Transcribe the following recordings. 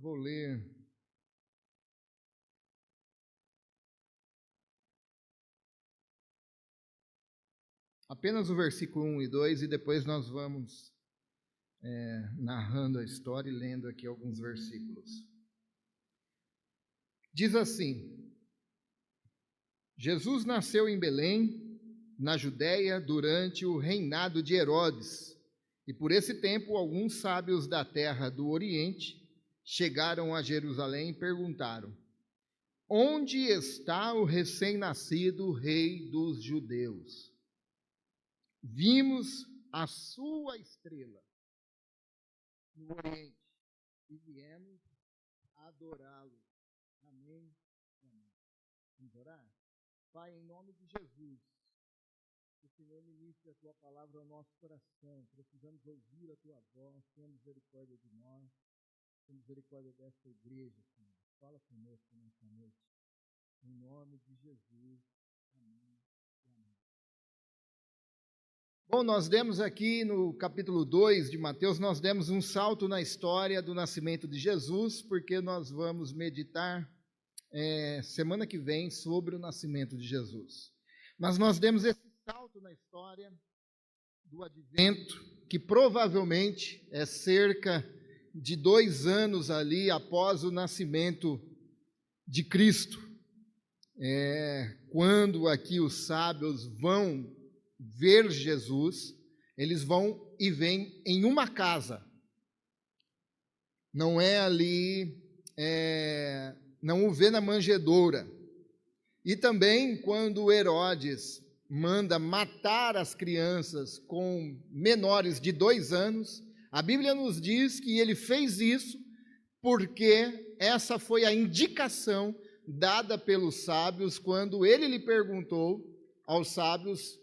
vou ler apenas o versículo 1 e 2 e depois nós vamos narrando a história e lendo aqui alguns versículos. Diz assim: Jesus nasceu em Belém, na Judéia, durante o reinado de Herodes, e por esse tempo alguns sábios da terra do Oriente chegaram a Jerusalém e perguntaram: onde está o recém-nascido rei dos judeus? Vimos a sua estrela no Oriente e viemos adorá-lo. Amém. Amém. Vamos orar? Pai, em nome de Jesus, que o Senhor ministre a tua palavra ao nosso coração. Precisamos ouvir a tua voz. Tenha misericórdia de nós. Tenha misericórdia desta igreja, Senhor. Fala conosco nesta noite. Em nome de Jesus. Amém. Amém. Bom, nós demos aqui no capítulo 2 de Mateus, nós demos um salto na história do nascimento de Jesus, porque nós vamos meditar semana que vem sobre o nascimento de Jesus. Mas nós demos esse salto na história do advento, que provavelmente é cerca de 2 anos ali após o nascimento de Cristo. Quando aqui os sábios vão ver Jesus, eles vão e vêm em uma casa. Não é ali, não o vê na manjedoura. E também quando Herodes manda matar as crianças com menores de 2 anos, a Bíblia nos diz que ele fez isso porque essa foi a indicação dada pelos sábios quando ele lhe perguntou aos sábios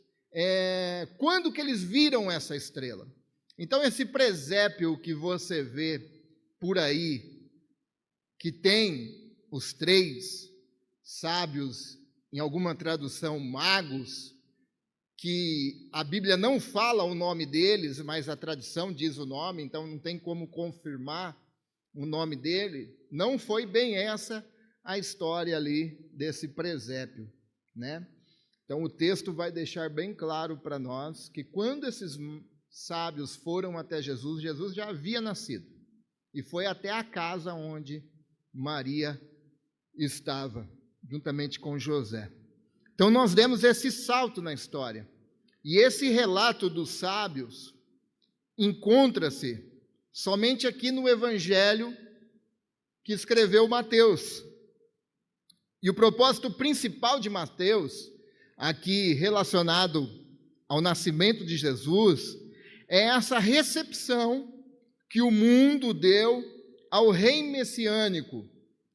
quando que eles viram essa estrela. Então esse presépio que você vê por aí, que tem os 3 sábios, em alguma tradução magos, que a Bíblia não fala o nome deles, mas a tradição diz o nome, então não tem como confirmar o nome dele. Não foi bem essa a história ali desse presépio, né? Então o texto vai deixar bem claro para nós que quando esses sábios foram até Jesus, Jesus já havia nascido e foi até a casa onde Maria estava, juntamente com José. Então nós demos esse salto na história. E esse relato dos sábios encontra-se somente aqui no Evangelho que escreveu Mateus. E o propósito principal de Mateus, aqui relacionado ao nascimento de Jesus, é essa recepção que o mundo deu ao rei messiânico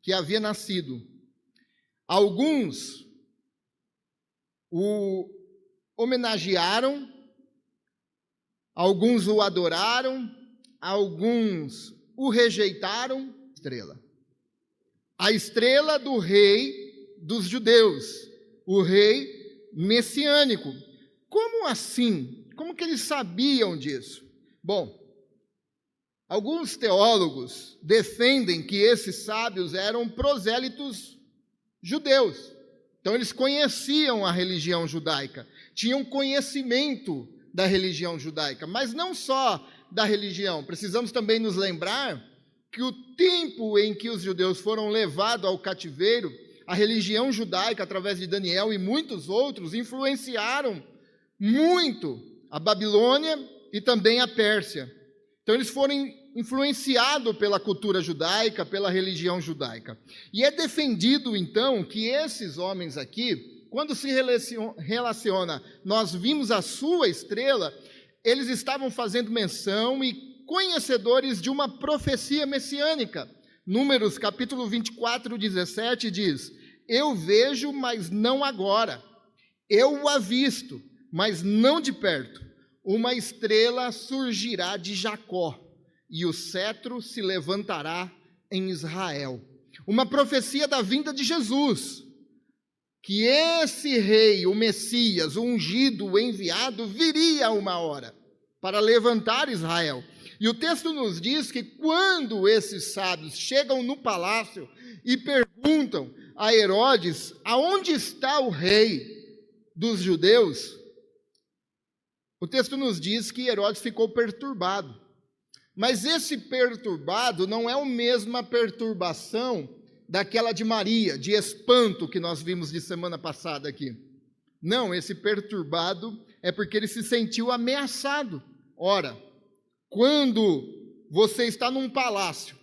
que havia nascido. Alguns o homenagearam, alguns o adoraram, alguns o rejeitaram. A estrela do rei dos judeus, o rei messiânico. Como assim? Como que eles sabiam disso? Bom, alguns teólogos defendem que esses sábios eram prosélitos judeus. Então eles conheciam a religião judaica, tinham conhecimento da religião judaica, mas não só da religião. Precisamos também nos lembrar que o tempo em que os judeus foram levados ao cativeiro, a religião judaica, através de Daniel e muitos outros, influenciaram muito a Babilônia e também a Pérsia. Então eles foram influenciados pela cultura judaica, pela religião judaica. E é defendido, então, que esses homens aqui, quando se relaciona, nós vimos a sua estrela, eles estavam fazendo menção e conhecedores de uma profecia messiânica. Números capítulo 24, 17 diz: eu vejo, mas não agora. Eu o avisto, mas não de perto. Uma estrela surgirá de Jacó, e o cetro se levantará em Israel. Uma profecia da vinda de Jesus, que esse rei, o Messias, o ungido, o enviado, viria a uma hora para levantar Israel. E o texto nos diz que quando esses sábios chegam no palácio e perguntam a Herodes aonde está o rei dos judeus, o texto nos diz que Herodes ficou perturbado. Mas esse perturbado não é a mesma perturbação daquela de Maria, de espanto que nós vimos de semana passada aqui. Não, esse perturbado é porque ele se sentiu ameaçado. Ora, quando você está num palácio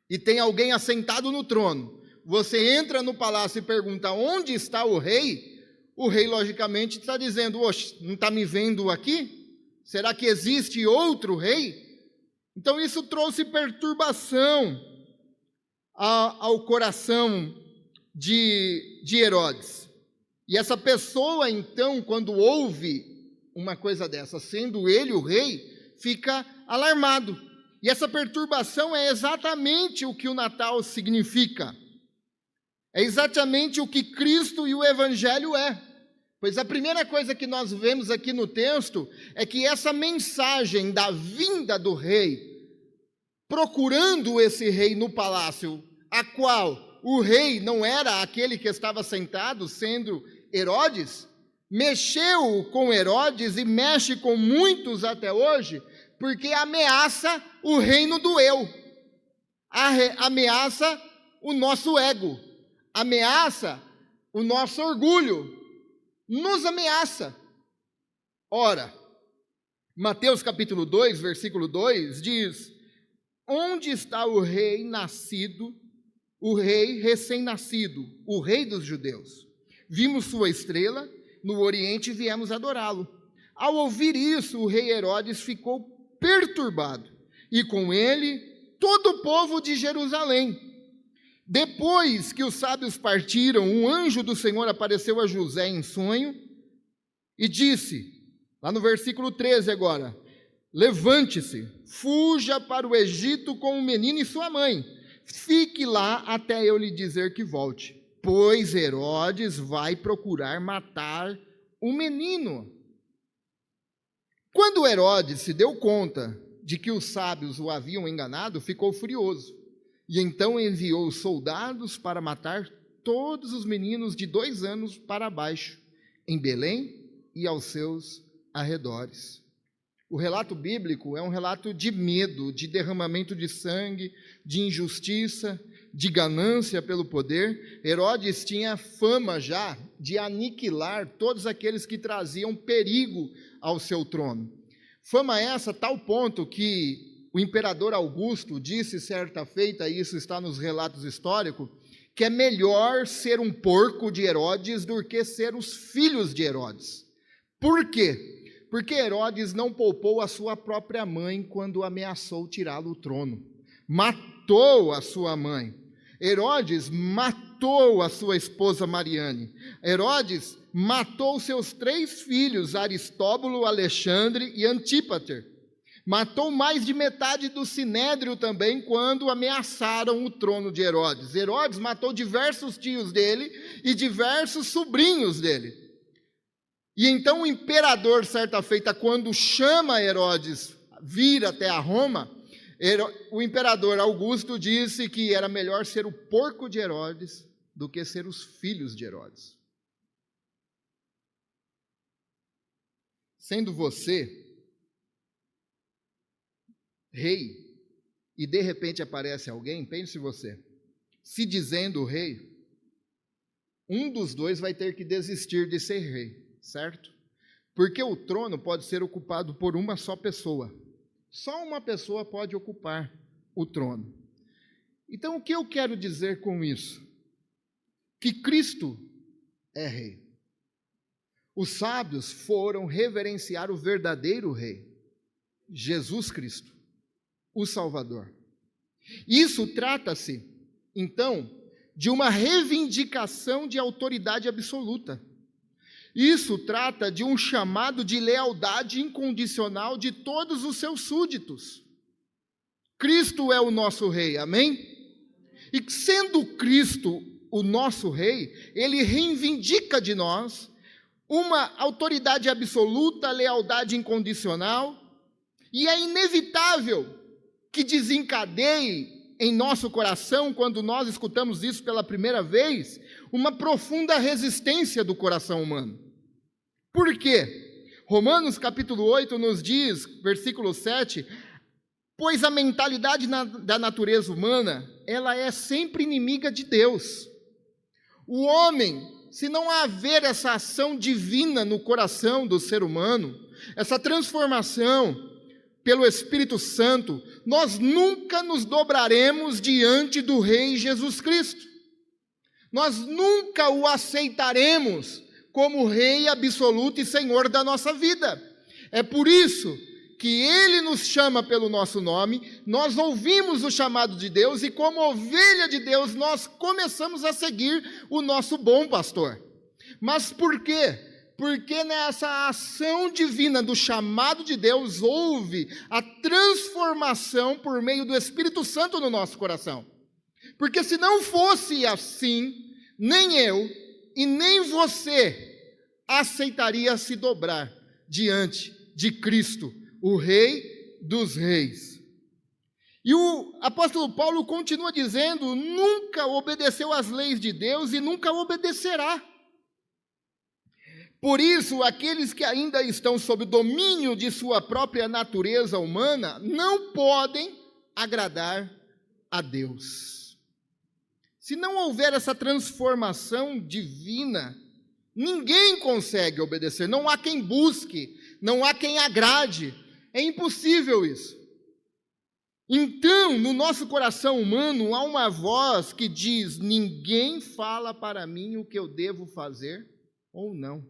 e tem alguém assentado no trono, você entra no palácio e pergunta onde está o rei logicamente está dizendo, oxe, não está me vendo aqui? Será que existe outro rei? Então isso trouxe perturbação ao coração de Herodes. E essa pessoa, então, quando ouve uma coisa dessa, sendo ele o rei, fica alarmado. E essa perturbação é exatamente o que o Natal significa. É exatamente o que Cristo e o Evangelho é. Pois a primeira coisa que nós vemos aqui no texto é que essa mensagem da vinda do rei, procurando esse rei no palácio, a qual o rei não era aquele que estava sentado, sendo Herodes, mexeu com Herodes e mexe com muitos até hoje, porque ameaça o reino do eu, ameaça o nosso ego, ameaça o nosso orgulho, nos ameaça. Ora, Mateus capítulo 2, versículo 2 diz: onde está o rei nascido, o rei recém-nascido, o rei dos judeus? Vimos sua estrela no oriente e viemos adorá-lo. Ao ouvir isso, o rei Herodes ficou perturbado, e com ele todo o povo de Jerusalém. Depois que os sábios partiram, um anjo do Senhor apareceu a José em sonho e disse, lá no versículo 13 agora, levante-se, fuja para o Egito com o menino e sua mãe, fique lá até eu lhe dizer que volte, pois Herodes vai procurar matar o menino. Quando Herodes se deu conta de que os sábios o haviam enganado, ficou furioso. E então enviou soldados para matar todos os meninos de 2 anos para baixo, em Belém e aos seus arredores. O relato bíblico é um relato de medo, de derramamento de sangue, de injustiça, de ganância pelo poder. Herodes tinha fama já de aniquilar todos aqueles que traziam perigo ao seu trono. Fama essa, tal ponto que o imperador Augusto disse certa feita, e isso está nos relatos históricos, que é melhor ser um porco de Herodes do que ser os filhos de Herodes. Por quê? Porque Herodes não poupou a sua própria mãe quando ameaçou tirá-lo do trono. Matou a sua mãe. Herodes matou a sua esposa Mariane. Herodes matou seus 3 filhos, Aristóbulo, Alexandre e Antípater. Matou mais de metade do sinédrio também quando ameaçaram o trono de Herodes. Herodes matou diversos tios dele e diversos sobrinhos dele. E então o imperador, certa feita, quando chama Herodes vir até a Roma, o imperador Augusto disse que era melhor ser o porco de Herodes do que ser os filhos de Herodes. Sendo você rei, e de repente aparece alguém, pense você, se dizendo rei, um dos dois vai ter que desistir de ser rei, certo? Porque o trono pode ser ocupado por uma só pessoa. Só uma pessoa pode ocupar o trono. Então, o que eu quero dizer com isso? Que Cristo é rei. Os sábios foram reverenciar o verdadeiro rei, Jesus Cristo, o Salvador. Isso trata-se, então, de uma reivindicação de autoridade absoluta. Isso trata de um chamado de lealdade incondicional de todos os seus súditos. Cristo é o nosso rei, amém? E sendo Cristo o nosso rei, ele reivindica de nós uma autoridade absoluta, lealdade incondicional, E é inevitável que desencadeie em nosso coração, quando nós escutamos isso pela primeira vez, uma profunda resistência do coração humano. Por quê? Romanos capítulo 8 nos diz, versículo 7, pois a mentalidade da natureza humana, ela é sempre inimiga de Deus. O homem, se não haver essa ação divina no coração do ser humano, essa transformação pelo Espírito Santo, nós nunca nos dobraremos diante do Rei Jesus Cristo. Nós nunca o aceitaremos como Rei absoluto e Senhor da nossa vida. É por isso que Ele nos chama pelo nosso nome, nós ouvimos o chamado de Deus e, como ovelha de Deus, nós começamos a seguir o nosso bom pastor. Mas por quê? Porque nessa ação divina do chamado de Deus, houve a transformação por meio do Espírito Santo no nosso coração. Porque se não fosse assim, nem eu e nem você aceitaria se dobrar diante de Cristo, o Rei dos Reis. E o apóstolo Paulo continua dizendo, nunca obedeceu às leis de Deus e nunca obedecerá. Por isso, aqueles que ainda estão sob o domínio de sua própria natureza humana, não podem agradar a Deus. Se não houver essa transformação divina, ninguém consegue obedecer, não há quem busque, não há quem agrade, é impossível isso. Então, no nosso coração humano, há uma voz que diz, ninguém fala para mim o que eu devo fazer ou não.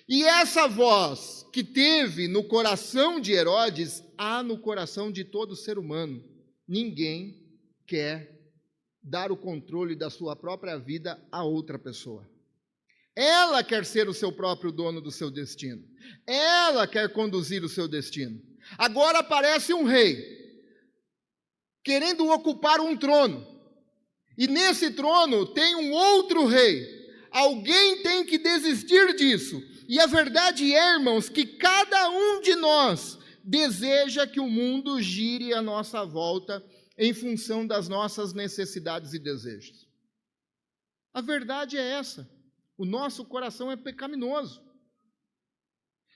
E essa voz que teve no coração de Herodes, há no coração de todo ser humano. Ninguém quer dar o controle da sua própria vida a outra pessoa. Ela quer ser o seu próprio dono do seu destino. Ela quer conduzir o seu destino. Agora aparece um rei, querendo ocupar um trono. E nesse trono tem um outro rei. Alguém tem que desistir disso. E a verdade é, irmãos, que cada um de nós deseja que o mundo gire à nossa volta em função das nossas necessidades e desejos. A verdade é essa. O nosso coração é pecaminoso.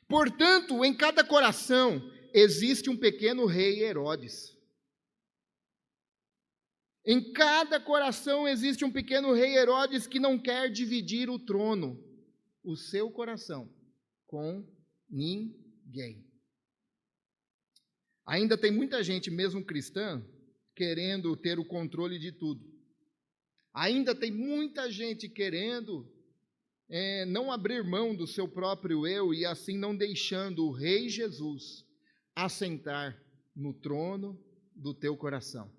Portanto, em cada coração existe um pequeno rei Herodes. Em cada coração existe um pequeno rei Herodes que não quer dividir o trono, o seu coração, com ninguém. Ainda tem muita gente, mesmo cristã, querendo ter o controle de tudo. Ainda tem muita gente querendo não abrir mão do seu próprio eu e assim não deixando o Rei Jesus assentar no trono do teu coração.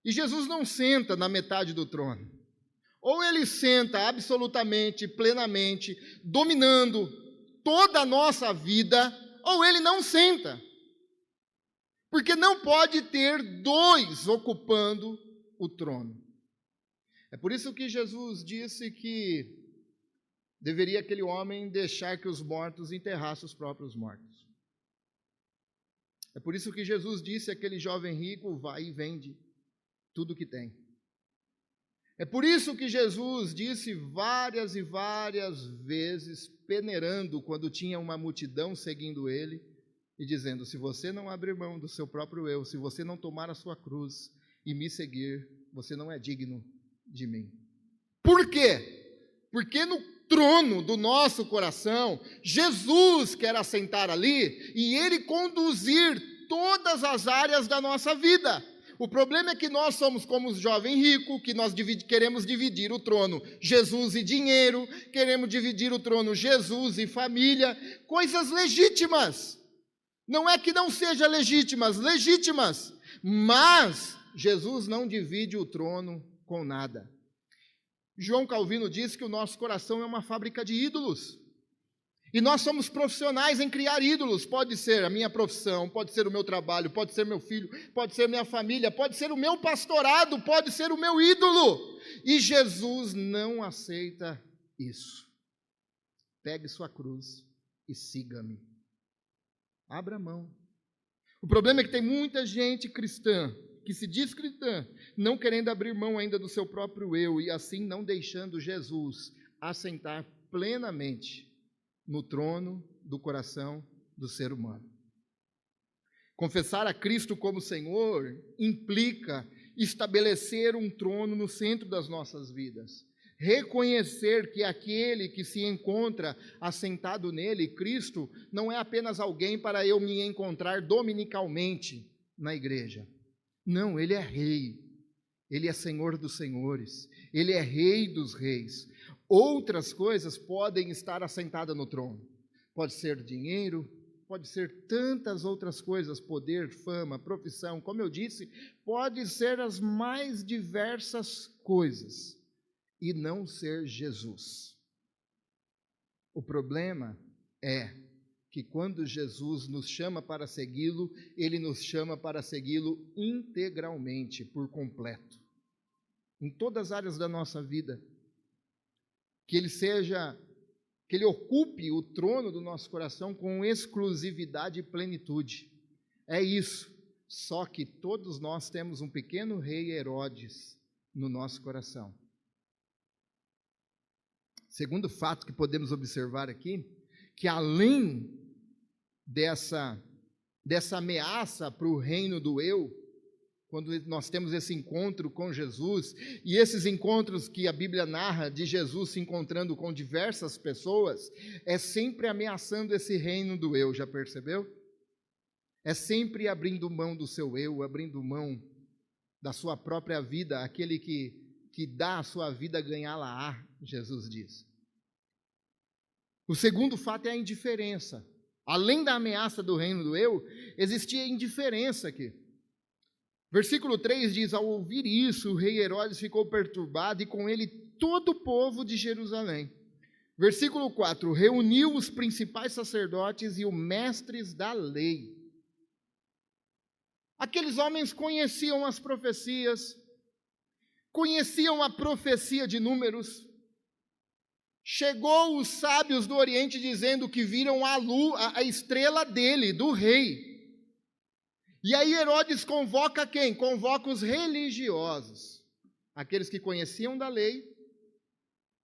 E Jesus não senta na metade do trono. Ou ele senta absolutamente, plenamente, dominando toda a nossa vida, ou ele não senta. Porque não pode ter dois ocupando o trono. É por isso que Jesus disse que deveria aquele homem deixar que os mortos enterrassem os próprios mortos. É por isso que Jesus disse àquele jovem rico, vai e vende tudo o que tem. É por isso que Jesus disse várias e várias vezes, peneirando quando tinha uma multidão seguindo ele, e dizendo, se você não abrir mão do seu próprio eu, se você não tomar a sua cruz e me seguir, você não é digno de mim. Por quê? Porque no trono do nosso coração, Jesus quer assentar ali e ele conduzir todas as áreas da nossa vida. O problema é que nós somos como os jovens ricos, que nós queremos dividir o trono Jesus e dinheiro, queremos dividir o trono Jesus e família, coisas legítimas. Não é que não sejam legítimas, mas Jesus não divide o trono com nada. João Calvino disse que o nosso coração é uma fábrica de ídolos. E nós somos profissionais em criar ídolos. Pode ser a minha profissão, pode ser o meu trabalho, pode ser meu filho, pode ser minha família, pode ser o meu pastorado, pode ser o meu ídolo. E Jesus não aceita isso. Pegue sua cruz e siga-me. Abra mão. O problema é que tem muita gente cristã, que se diz cristã, não querendo abrir mão ainda do seu próprio eu e assim não deixando Jesus assentar plenamente no trono do coração do ser humano. Confessar a Cristo como Senhor implica estabelecer um trono no centro das nossas vidas. Reconhecer que aquele que se encontra assentado nele, Cristo, não é apenas alguém para eu me encontrar dominicalmente na igreja. Não, ele é rei, ele é Senhor dos senhores, ele é Rei dos reis. Outras coisas podem estar assentadas no trono. Pode ser dinheiro, pode ser tantas outras coisas, poder, fama, profissão, como eu disse, pode ser as mais diversas coisas e não ser Jesus. O problema é que quando Jesus nos chama para segui-lo, ele nos chama para segui-lo integralmente, por completo, em todas as áreas da nossa vida. Que ele ocupe o trono do nosso coração com exclusividade e plenitude. É isso. Só que todos nós temos um pequeno rei Herodes no nosso coração. Segundo fato que podemos observar aqui, que além dessa ameaça para o reino do eu, quando nós temos esse encontro com Jesus, e esses encontros que a Bíblia narra de Jesus se encontrando com diversas pessoas, é sempre ameaçando esse reino do eu, já percebeu? É sempre abrindo mão do seu eu, abrindo mão da sua própria vida, aquele que dá a sua vida ganhá-la-á, Jesus diz. O segundo fato é a indiferença. Além da ameaça do reino do eu, existia indiferença aqui. Versículo 3 diz: ao ouvir isso, o rei Herodes ficou perturbado e com ele todo o povo de Jerusalém. Versículo 4, reuniu os principais sacerdotes e os mestres da lei. Aqueles homens conheciam as profecias, conheciam a profecia de Números. Chegou os sábios do Oriente dizendo que viram a estrela dele, do rei. E aí Herodes convoca quem? Convoca os religiosos, aqueles que conheciam da lei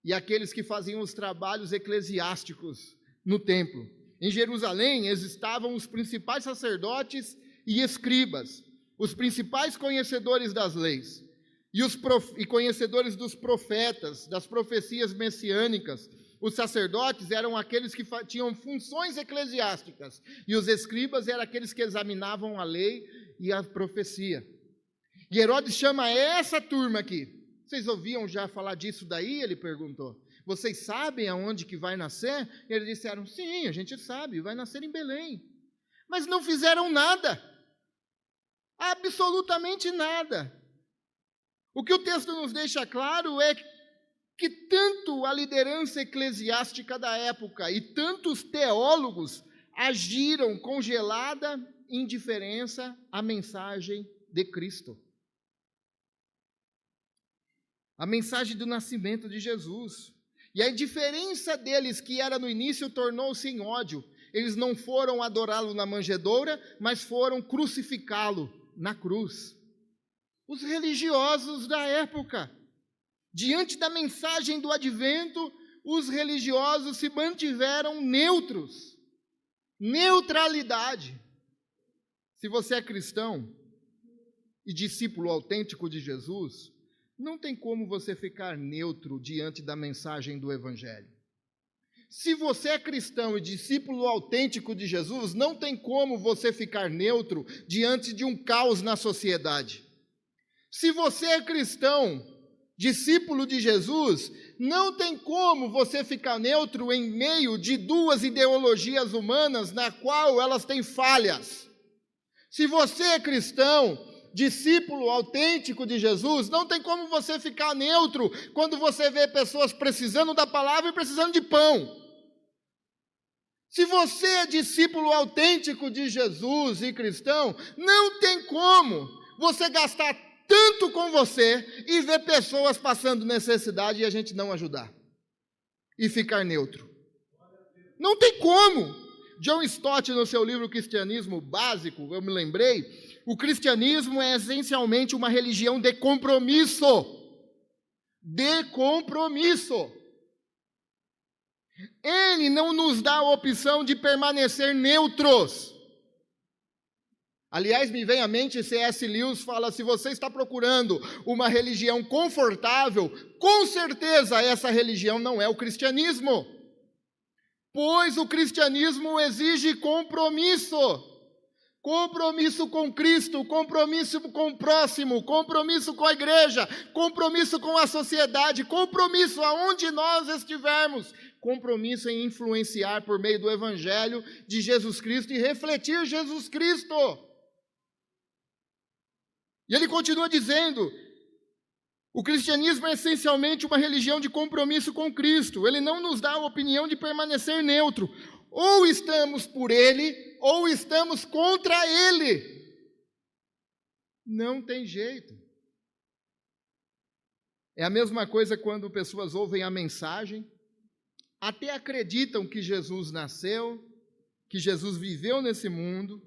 e aqueles que faziam os trabalhos eclesiásticos no templo. Em Jerusalém estavam os principais sacerdotes e escribas, os principais conhecedores das leis. E conhecedores dos profetas, das profecias messiânicas. Os sacerdotes eram aqueles que tinham funções eclesiásticas, e os escribas eram aqueles que examinavam a lei e a profecia. E Herodes chama essa turma aqui. Vocês ouviam já falar disso daí? Ele perguntou. Vocês sabem aonde que vai nascer? E eles disseram, sim, a gente sabe, vai nascer em Belém. Mas não fizeram nada. Absolutamente nada. O que o texto nos deixa claro é que tanto a liderança eclesiástica da época e tantos teólogos agiram com gelada indiferença à mensagem de Cristo. A mensagem do nascimento de Jesus. E a indiferença deles, que era no início, tornou-se em ódio. Eles não foram adorá-lo na manjedoura, mas foram crucificá-lo na cruz. Os religiosos da época, diante da mensagem do advento, os religiosos se mantiveram neutros. Neutralidade. Se você é cristão e discípulo autêntico de Jesus, não tem como você ficar neutro diante da mensagem do Evangelho. Se você é cristão e discípulo autêntico de Jesus, não tem como você ficar neutro diante de um caos na sociedade. Se você é cristão, discípulo de Jesus, não tem como você ficar neutro em meio de duas ideologias humanas na qual elas têm falhas. Se você é cristão, discípulo autêntico de Jesus, não tem como você ficar neutro quando você vê pessoas precisando da palavra e precisando de pão. Se você é discípulo autêntico de Jesus e cristão, não tem como você gastar tanto com você e ver pessoas passando necessidade e a gente não ajudar. E ficar neutro. Não tem como. John Stott, no seu livro Cristianismo Básico, eu me lembrei, o cristianismo é essencialmente uma religião de compromisso. De compromisso. Ele não nos dá a opção de permanecer neutros. Aliás, me vem à mente, C.S. Lewis fala, se você está procurando uma religião confortável, com certeza essa religião não é o cristianismo. Pois o cristianismo exige compromisso. Compromisso com Cristo, compromisso com o próximo, compromisso com a igreja, compromisso com a sociedade, compromisso aonde nós estivermos, compromisso em influenciar por meio do Evangelho de Jesus Cristo e refletir Jesus Cristo. E ele continua dizendo, o cristianismo é essencialmente uma religião de compromisso com Cristo. Ele não nos dá a opinião de permanecer neutro. Ou estamos por Ele, ou estamos contra Ele. Não tem jeito. É a mesma coisa quando pessoas ouvem a mensagem, até acreditam que Jesus nasceu, que Jesus viveu nesse mundo,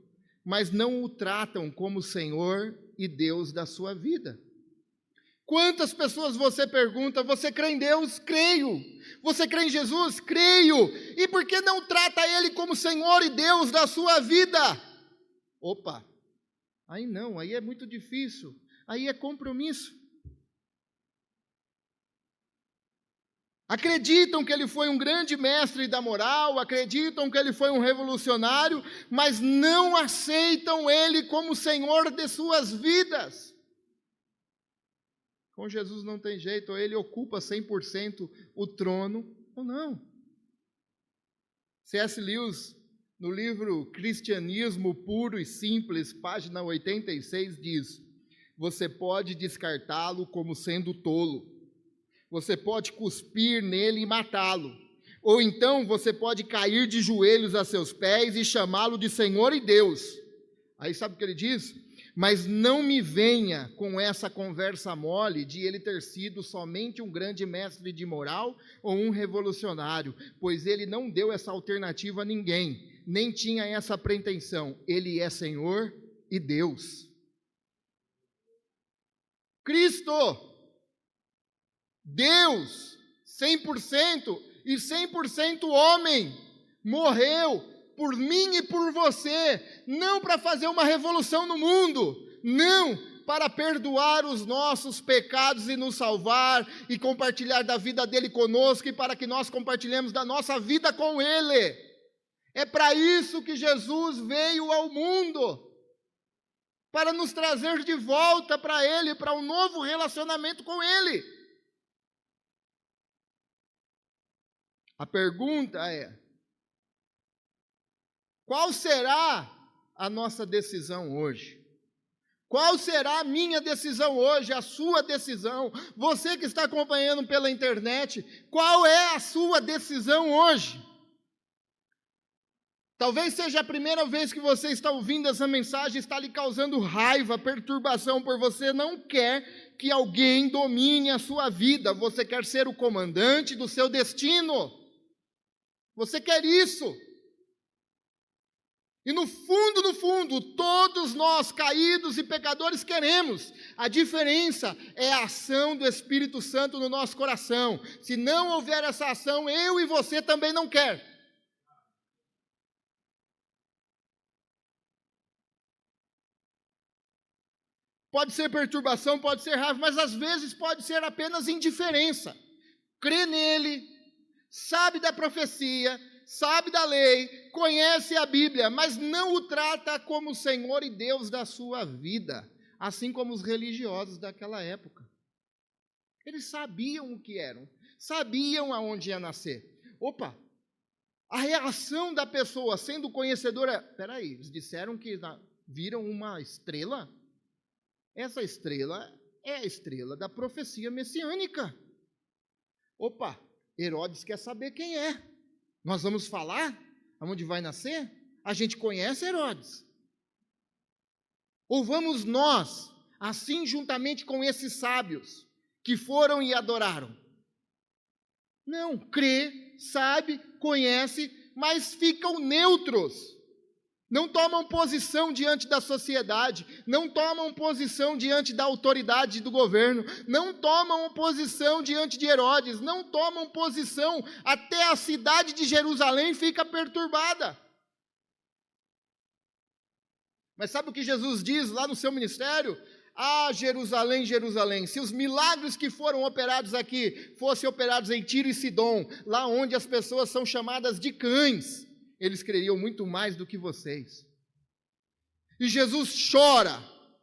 mas não o tratam como Senhor e Deus da sua vida. Quantas pessoas você pergunta, você crê em Deus? Creio. Você crê em Jesus? Creio. E por que não trata Ele como Senhor e Deus da sua vida? Opa, aí não, aí é muito difícil, aí é compromisso. Acreditam que Ele foi um grande mestre da moral, acreditam que Ele foi um revolucionário, mas não aceitam Ele como Senhor de suas vidas. Com Jesus não tem jeito, ou Ele ocupa 100% o trono, ou não. C.S. Lewis, no livro Cristianismo Puro e Simples, página 86, diz, você pode descartá-lo como sendo tolo, você pode cuspir nele e matá-lo, ou então você pode cair de joelhos a seus pés e chamá-lo de Senhor e Deus. Aí sabe o que ele diz? Mas não me venha com essa conversa mole de ele ter sido somente um grande mestre de moral ou um revolucionário, pois ele não deu essa alternativa a ninguém, nem tinha essa pretensão. Ele é Senhor e Deus. Cristo, Deus, 100% e 100% homem, morreu por mim e por você, não para fazer uma revolução no mundo, não, para perdoar os nossos pecados e nos salvar, e compartilhar da vida dele conosco, e para que nós compartilhemos da nossa vida com ele. É para isso que Jesus veio ao mundo, para nos trazer de volta para ele, para um novo relacionamento com ele. A pergunta é, qual será a nossa decisão hoje? Qual será a minha decisão hoje, a sua decisão? Você que está acompanhando pela internet, qual é a sua decisão hoje? Talvez seja a primeira vez que você está ouvindo essa mensagem, está lhe causando raiva, perturbação, por você não quer que alguém domine a sua vida, você quer ser o comandante do seu destino. Você quer isso. E no fundo, todos nós, caídos e pecadores, queremos. A diferença é a ação do Espírito Santo no nosso coração. Se não houver essa ação, eu e você também não quer. Pode ser perturbação, pode ser raiva, mas às vezes pode ser apenas indiferença. Crê nele, sabe da profecia, sabe da lei, conhece a Bíblia, mas não o trata como Senhor e Deus da sua vida, assim como os religiosos daquela época. Eles sabiam o que eram, sabiam aonde ia nascer. Opa, a reação da pessoa sendo conhecedora, peraí, eles disseram que viram uma estrela? Essa estrela é a estrela da profecia messiânica. Opa, Herodes quer saber quem é. Nós vamos falar aonde vai nascer? A gente conhece Herodes. Ou vamos nós, assim juntamente com esses sábios, que foram e adoraram? Não, crê, sabe, conhece, mas ficam neutros. Não tomam posição diante da sociedade, não tomam posição diante da autoridade do governo, não tomam posição diante de Herodes, não tomam posição, até a cidade de Jerusalém fica perturbada. Mas sabe o que Jesus diz lá no seu ministério? Ah, Jerusalém, Jerusalém, se os milagres que foram operados aqui fossem operados em Tiro e Sidom, lá onde as pessoas são chamadas de cães, eles creriam muito mais do que vocês. E Jesus chora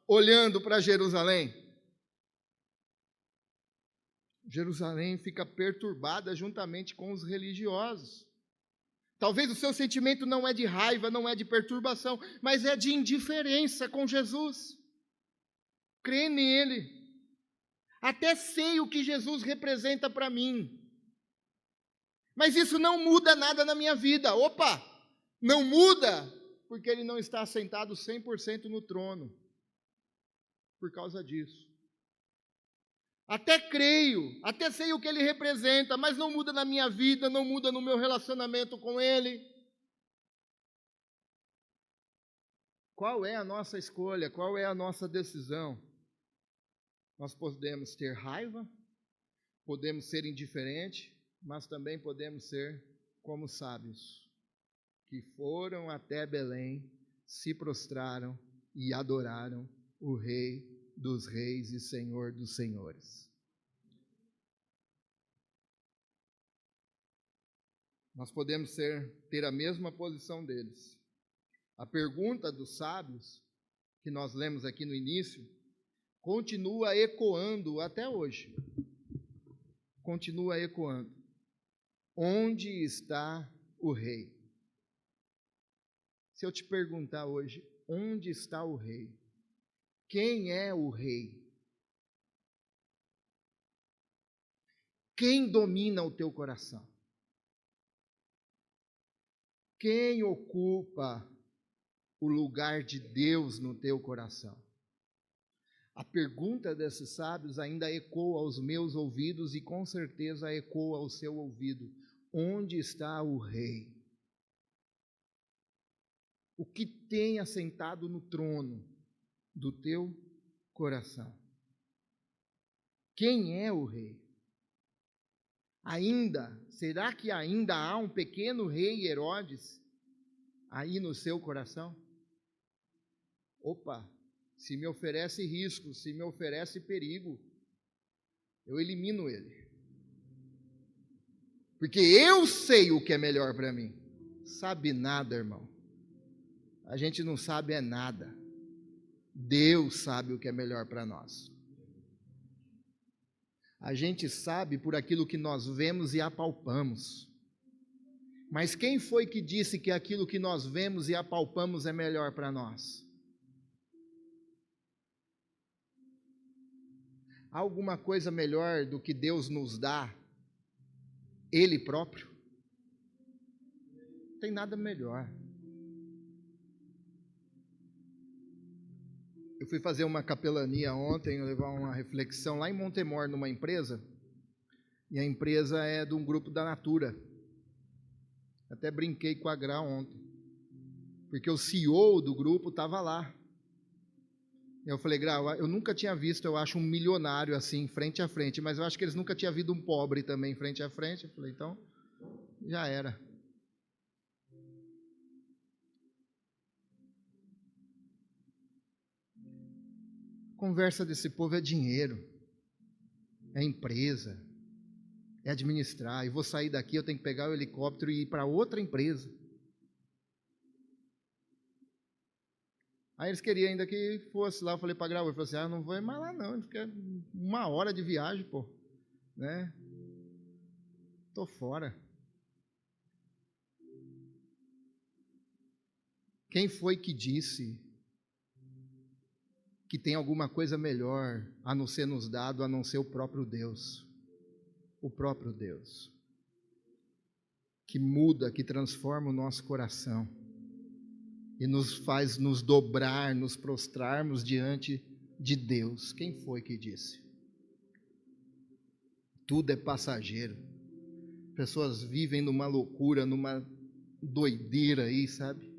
olhando para Jerusalém. Jerusalém fica perturbada juntamente com os religiosos. Talvez o seu sentimento não é de raiva, não é de perturbação, mas é de indiferença com Jesus. Crê nele. Até sei o que Jesus representa para mim. Mas isso não muda nada na minha vida. Opa! Não muda porque ele não está sentado 100% no trono. Por causa disso. Até creio, até sei o que ele representa, mas não muda na minha vida, não muda no meu relacionamento com ele. Qual é a nossa escolha? Qual é a nossa decisão? Nós podemos ter raiva, podemos ser indiferentes, mas também podemos ser como sábios, que foram até Belém, se prostraram e adoraram o Rei dos Reis e Senhor dos Senhores. Nós podemos ter a mesma posição deles. A pergunta dos sábios, que nós lemos aqui no início, continua ecoando até hoje. Continua ecoando. Onde está o rei? Se eu te perguntar hoje, onde está o rei? Quem é o rei? Quem domina o teu coração? Quem ocupa o lugar de Deus no teu coração? A pergunta desses sábios ainda ecoa aos meus ouvidos e com certeza ecoa ao seu ouvido. Onde está o rei? O que tem assentado no trono do teu coração? Quem é o rei? Será que ainda há um pequeno rei Herodes aí no seu coração? Opa! Se me oferece risco, se me oferece perigo, eu elimino ele. Porque eu sei o que é melhor para mim. Sabe nada, irmão. A gente não sabe é nada. Deus sabe o que é melhor para nós. A gente sabe por aquilo que nós vemos e apalpamos. Mas quem foi que disse que aquilo que nós vemos e apalpamos é melhor para nós? Há alguma coisa melhor do que Deus nos dá, Ele próprio? Não tem nada melhor. Eu fui fazer uma capelania ontem, levar uma reflexão lá em Montemor, numa empresa, e a empresa é de um grupo da Natura. Até brinquei com a Gra ontem, porque o CEO do grupo estava lá. Eu falei, Gra, eu nunca tinha visto, eu acho, um milionário assim, frente a frente, mas eu acho que eles nunca tinham visto um pobre também frente a frente. Eu falei, então, já era. A conversa desse povo é dinheiro, é empresa, é administrar. E vou sair daqui, eu tenho que pegar o helicóptero e ir para outra empresa. Aí eles queriam ainda que fosse lá, eu falei para a Gra, eu falei assim, não vou mais lá não, fica 1 hora de viagem, pô, né? Tô fora. Quem foi que disse que tem alguma coisa melhor a não ser nos dado, a não ser o próprio Deus? O próprio Deus, que muda, que transforma o nosso coração e nos faz nos dobrar, nos prostrarmos diante de Deus. Quem foi que disse? Tudo é passageiro. Pessoas vivem numa loucura, numa doideira aí, sabe?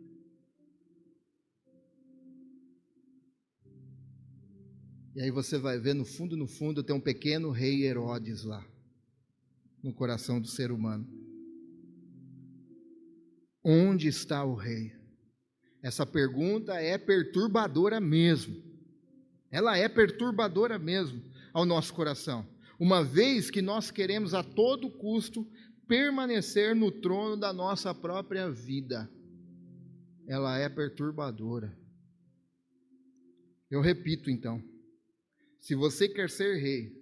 E aí você vai ver, no fundo, tem um pequeno rei Herodes lá, no coração do ser humano. Onde está o rei? Essa pergunta é perturbadora mesmo. Ela é perturbadora mesmo ao nosso coração, uma vez que nós queremos a todo custo permanecer no trono da nossa própria vida. Ela é perturbadora. Eu repito então, se você quer ser rei,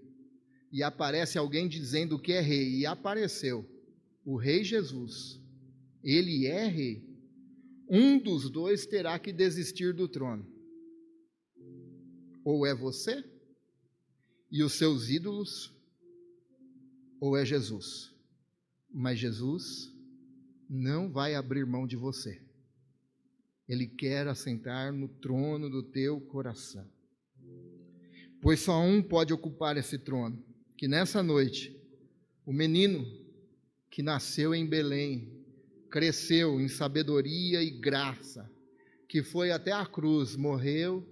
e aparece alguém dizendo que é rei, e apareceu o rei Jesus, ele é rei, um dos dois terá que desistir do trono. Ou é você e os seus ídolos, ou é Jesus. Mas Jesus não vai abrir mão de você. Ele quer assentar no trono do teu coração. Pois só um pode ocupar esse trono, que nessa noite, o menino que nasceu em Belém, cresceu em sabedoria e graça, que foi até a cruz, morreu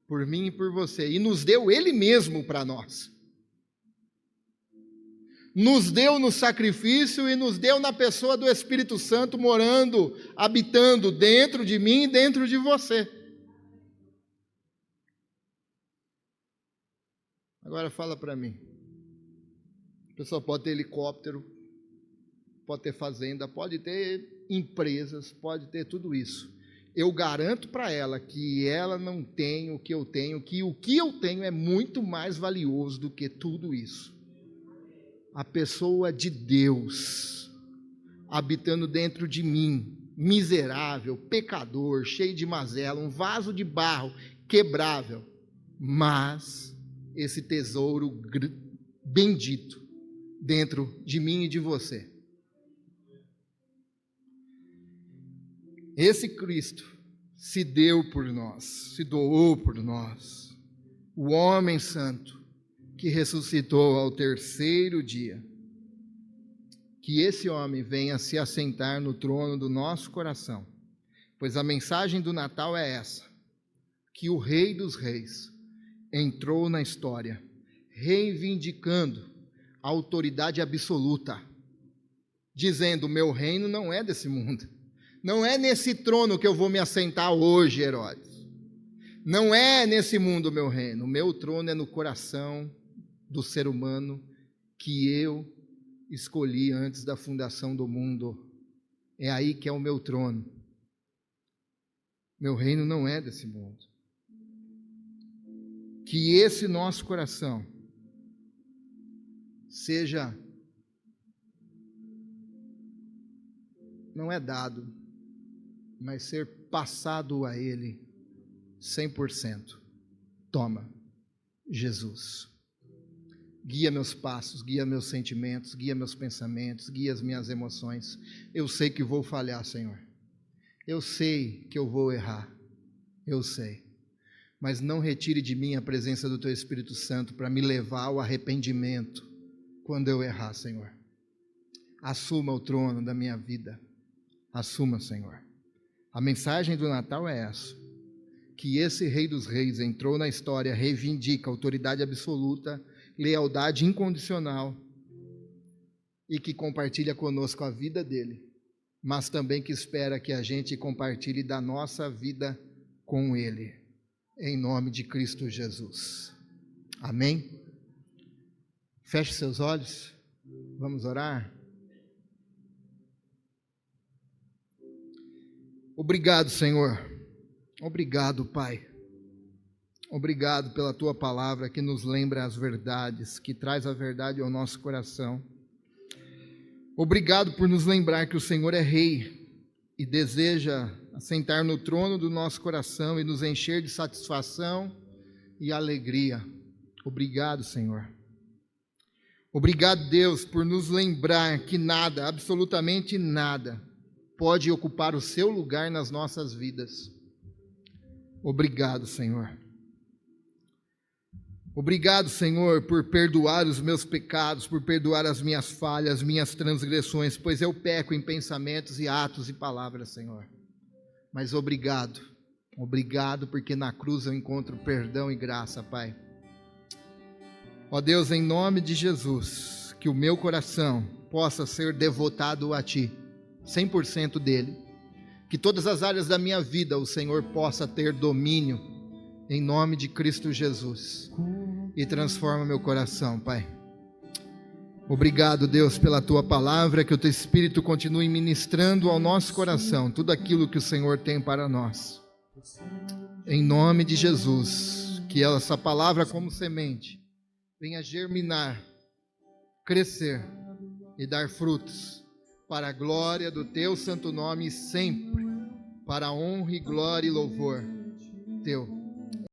por mim e por você, e nos deu Ele mesmo para nós. Nos deu no sacrifício e nos deu na pessoa do Espírito Santo morando, habitando dentro de mim e dentro de você. Agora fala para mim. A pessoa pode ter helicóptero, pode ter fazenda, pode ter empresas, pode ter tudo isso. Eu garanto para ela que ela não tem o que eu tenho, que o que eu tenho é muito mais valioso do que tudo isso. A pessoa de Deus habitando dentro de mim, miserável, pecador, cheio de mazela, um vaso de barro quebrável, mas esse tesouro bendito dentro de mim e de você. Esse Cristo se deu por nós, se doou por nós, o homem santo que ressuscitou ao terceiro dia. Que esse homem venha se assentar no trono do nosso coração, pois a mensagem do Natal é essa, que o Rei dos Reis entrou na história, reivindicando a autoridade absoluta, dizendo: meu reino não é desse mundo, não é nesse trono que eu vou me assentar hoje, Herodes, não é nesse mundo o meu reino, o meu trono é no coração do ser humano que eu escolhi antes da fundação do mundo, é aí que é o meu trono, meu reino não é desse mundo. Que esse nosso coração seja, não é dado, mas ser passado a Ele 100%. Toma, Jesus. Guia meus passos, guia meus sentimentos, guia meus pensamentos, guia as minhas emoções. Eu sei que vou falhar, Senhor. Eu sei que eu vou errar. Eu sei. Mas não retire de mim a presença do Teu Espírito Santo para me levar ao arrependimento quando eu errar, Senhor. Assuma o trono da minha vida. Assuma, Senhor. A mensagem do Natal é essa. Que esse Rei dos Reis entrou na história, reivindica autoridade absoluta, lealdade incondicional e que compartilha conosco a vida dele, mas também que espera que a gente compartilhe da nossa vida com ele, em nome de Cristo Jesus. Amém? Feche seus olhos, vamos orar. Obrigado, Senhor. Obrigado, Pai. Obrigado pela Tua palavra que nos lembra as verdades, que traz a verdade ao nosso coração. Obrigado por nos lembrar que o Senhor é Rei e deseja assentar no trono do nosso coração e nos encher de satisfação e alegria. Obrigado, Senhor. Obrigado, Deus, por nos lembrar que nada, absolutamente nada, pode ocupar o seu lugar nas nossas vidas. Obrigado, Senhor. Obrigado, Senhor, por perdoar os meus pecados, por perdoar as minhas falhas, as minhas transgressões, pois eu peco em pensamentos e atos e palavras, Senhor. Mas obrigado, obrigado, porque na cruz eu encontro perdão e graça, Pai. Ó Deus, em nome de Jesus, que o meu coração possa ser devotado a Ti, 100% dele, que todas as áreas da minha vida o Senhor possa ter domínio, em nome de Cristo Jesus, e transforma meu coração, Pai. Obrigado, Deus, pela Tua palavra, que o Teu Espírito continue ministrando ao nosso coração tudo aquilo que o Senhor tem para nós. Em nome de Jesus, que essa palavra como semente venha germinar, crescer e dar frutos para a glória do Teu santo nome sempre, para a honra e glória e louvor Teu.